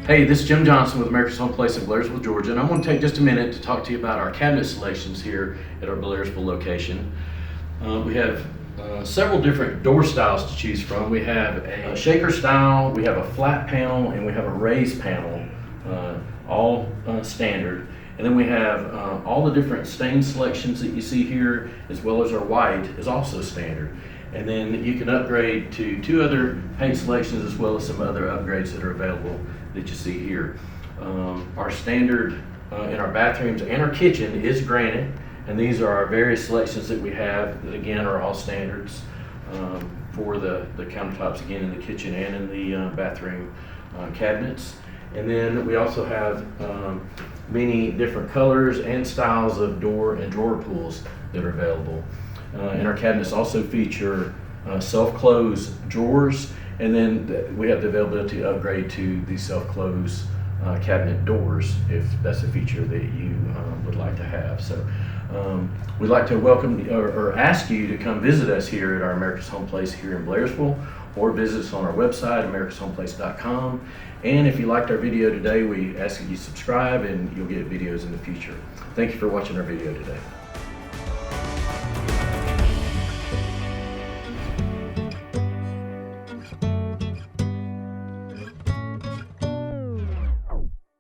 Hey, this is Jim Johnson with America's Home Place in Blairsville, Georgia, and I want to take just a minute to talk to you about our cabinet selections here at our Blairsville location. We have several different door styles to choose from. We have a shaker style, we have a flat panel, and we have a raised panel, all standard. And then we have all the different stain selections that you see here, as well as our white is also standard. And then you can upgrade to 2 other paint selections, as well as some other upgrades that are available that you see here. Our standard in our bathrooms and our kitchen is granite, and these are our various selections that we have that again are all standards for the countertops, again in the kitchen and in the bathroom cabinets. And then we also have many different colors and styles of door and drawer pulls that are available. And our cabinets also feature self-close drawers, and then we have the availability to upgrade to the self-close cabinet doors if that's a feature that you would like to have. So we'd like to welcome or ask you to come visit us here at our America's Home Place here in Blairsville, or visit us on our website, americashomeplace.com. And if you liked our video today, we ask that you subscribe and you'll get videos in the future. Thank you for watching our video today.